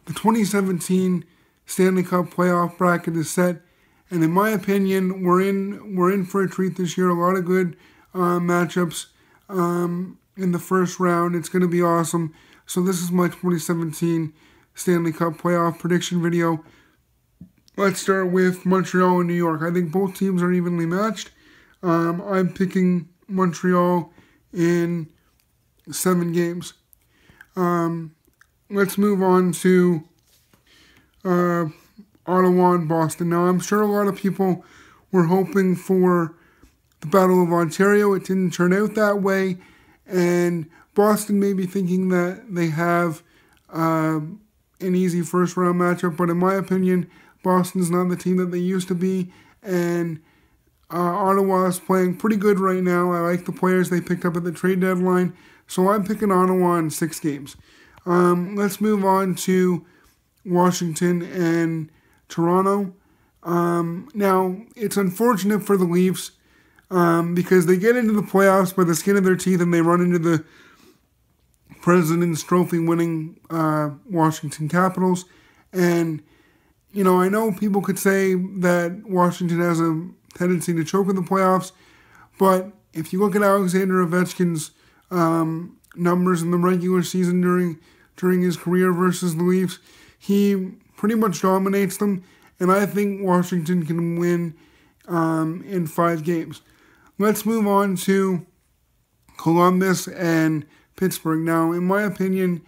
The 2017 Stanley Cup playoff bracket is set, and in my opinion, we're in for a treat this year. A lot of good matchups in the first round. It's going to be awesome. So this is my 2017 Stanley Cup playoff prediction video. Let's start with Montreal and New York. I think both teams are evenly matched. I'm picking Montreal in 7 games. Let's move on to Ottawa and Boston. Now, I'm sure a lot of people were hoping for the Battle of Ontario. It didn't turn out that way, and Boston may be thinking that they have an easy first-round matchup, but in my opinion, Boston's not the team that they used to be, and Ottawa is playing pretty good right now. I like the players they picked up at the trade deadline, so I'm picking Ottawa in 6 games. Let's move on to Washington and Toronto. Now, it's unfortunate for the Leafs because they get into the playoffs by the skin of their teeth and they run into the President's Trophy winning Washington Capitals. And, you know, I know people could say that Washington has a tendency to choke in the playoffs, but if you look at Alexander Ovechkin's numbers in the regular season during his career versus the Leafs, he pretty much dominates them, and I think Washington can win in 5 games. Let's move on to Columbus and Pittsburgh. Now, in my opinion,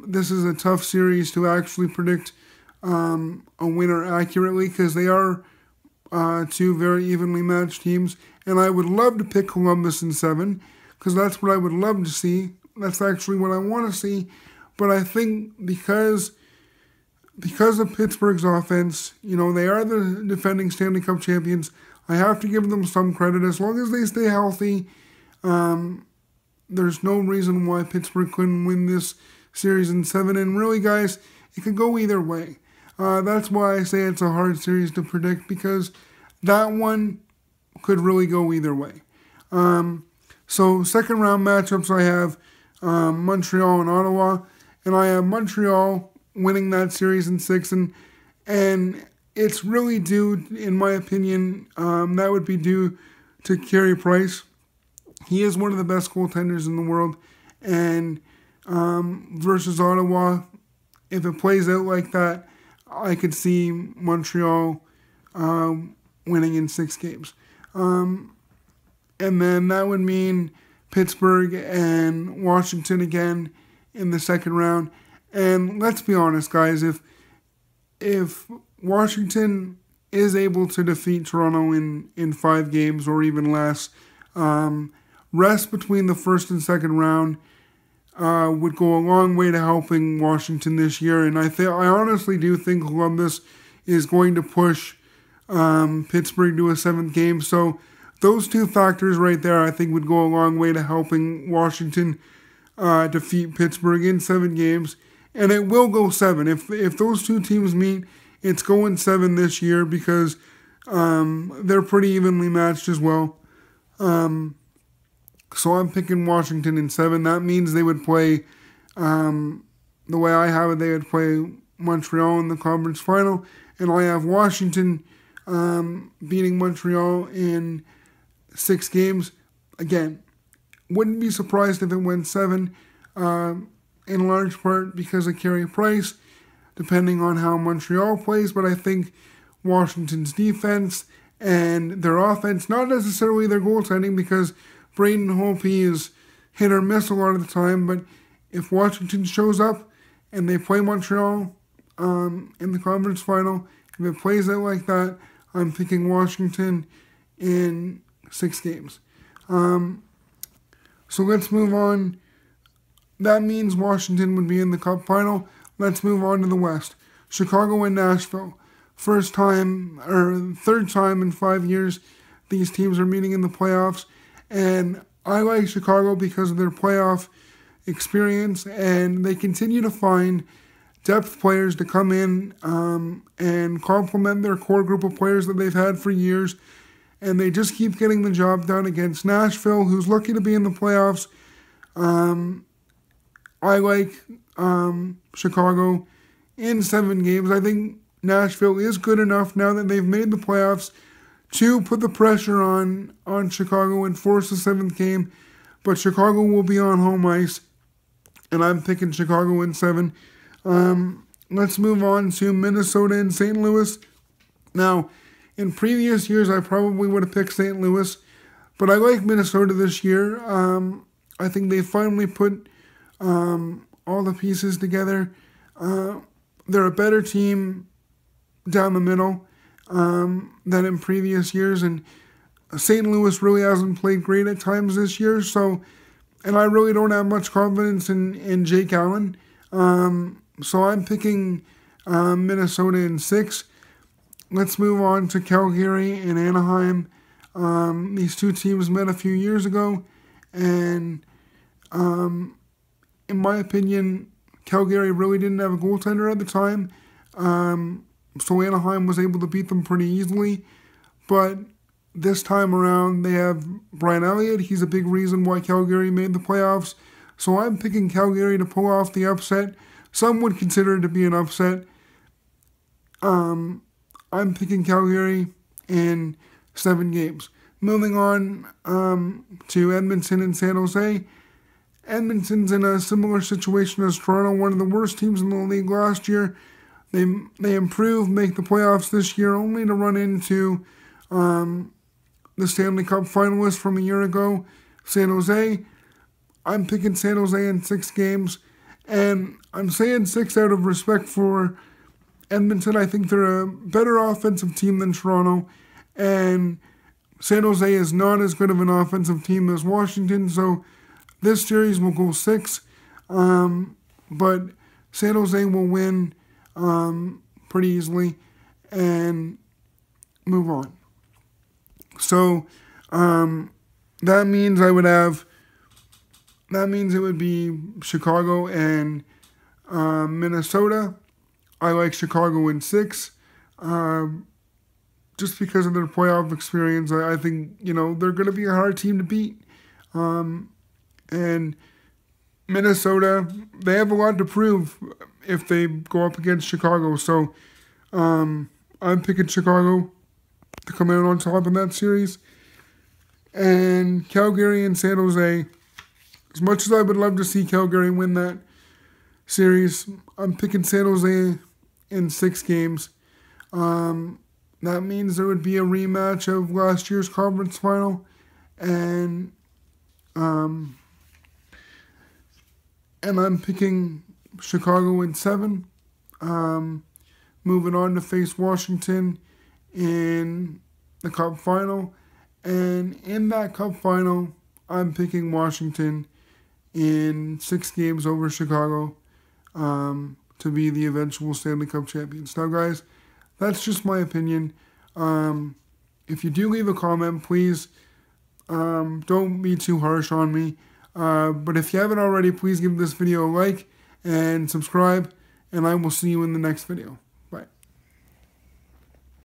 this is a tough series to actually predict a winner accurately because they are 2 very evenly matched teams, and I would love to pick Columbus in 7 because that's what I would love to see. That's actually what I want to see, but I think because of Pittsburgh's offense, you know, they are the defending Stanley Cup champions. I have to give them some credit. As long as they stay healthy, there's no reason why Pittsburgh couldn't win this series in 7. And really, guys, it could go either way. That's why I say it's a hard series to predict, because that one could really go either way. So second round matchups, I have Montreal and Ottawa, and I have Montreal winning that series in 6, and it's really due, in my opinion, that would be due to Carey Price. He is one of the best goaltenders in the world, and versus Ottawa, if it plays out like that, I could see Montreal winning in 6 games. And then that would mean Pittsburgh and Washington again in the second round. And let's be honest, guys, if Washington is able to defeat Toronto in 5 games or even less, rest between the first and second round would go a long way to helping Washington this year. And I honestly do think Columbus is going to push Pittsburgh to a 7th game. So those 2 factors right there, I think, would go a long way to helping Washington defeat Pittsburgh in 7 games. And it will go 7. If those 2 teams meet, it's going 7 this year because they're pretty evenly matched as well. So I'm picking Washington in 7. That means they would play, the way I have it, they would play Montreal in the conference final. And I have Washington beating Montreal in 6 games. Again, wouldn't be surprised if it went 7, in large part because of Carey Price, depending on how Montreal plays. But I think Washington's defense and their offense, not necessarily their goaltending, because Braden Holtby is hit or miss a lot of the time, but if Washington shows up and they play Montreal in the conference final, if it plays out like that, I'm picking Washington in 6 games. So let's move on. That means Washington would be in the Cup final. Let's move on to the West. Chicago and Nashville. Third time in 5 years these teams are meeting in the playoffs. And I like Chicago because of their playoff experience, and they continue to find depth players to come in and complement their core group of players that they've had for years. And they just keep getting the job done against Nashville, who's lucky to be in the playoffs. I like Chicago in 7 games. I think Nashville is good enough now that they've made the playoffs to put the pressure on Chicago and force the 7th game. But Chicago will be on home ice, and I'm picking Chicago in 7. Let's move on to Minnesota and St. Louis. Now, in previous years, I probably would have picked St. Louis, but I like Minnesota this year. I think they finally put all the pieces together. They're a better team down the middle than in previous years, and St. Louis really hasn't played great at times this year. So, and I really don't have much confidence in Jake Allen. So I'm picking Minnesota in 6. Let's move on to Calgary and Anaheim. These two teams met a few years ago, and in my opinion, Calgary really didn't have a goaltender at the time. So Anaheim was able to beat them pretty easily. But this time around, they have Brian Elliott. He's a big reason why Calgary made the playoffs. So I'm picking Calgary to pull off the upset. Some would consider it to be an upset. I'm picking Calgary in 7 games. Moving on to Edmonton and San Jose. Edmonton's in a similar situation as Toronto, one of the worst teams in the league last year. They improved, make the playoffs this year, only to run into the Stanley Cup finalists from a year ago, San Jose. I'm picking San Jose in 6 games, and I'm saying 6 out of respect for Edmonton. I think they're a better offensive team than Toronto, and San Jose is not as good of an offensive team as Washington, so this series will go 6, but San Jose will win pretty easily and move on. So that means it would be Chicago and Minnesota. I like Chicago in 6. Just because of their playoff experience. I think, they're going to be a hard team to beat. And Minnesota, they have a lot to prove if they go up against Chicago. So I'm picking Chicago to come out on top in that series. And Calgary and San Jose, as much as I would love to see Calgary win that series, I'm picking San Jose in 6 games. That means there would be a rematch of last year's conference final. And I'm picking Chicago in 7. Moving on to face Washington in the Cup final. And in that Cup final, I'm picking Washington in 6 games over Chicago to be the eventual Stanley Cup champions. Now, guys, that's just my opinion. If you do leave a comment, please don't be too harsh on me. But if you haven't already, please give this video a like and subscribe, and I will see you in the next video.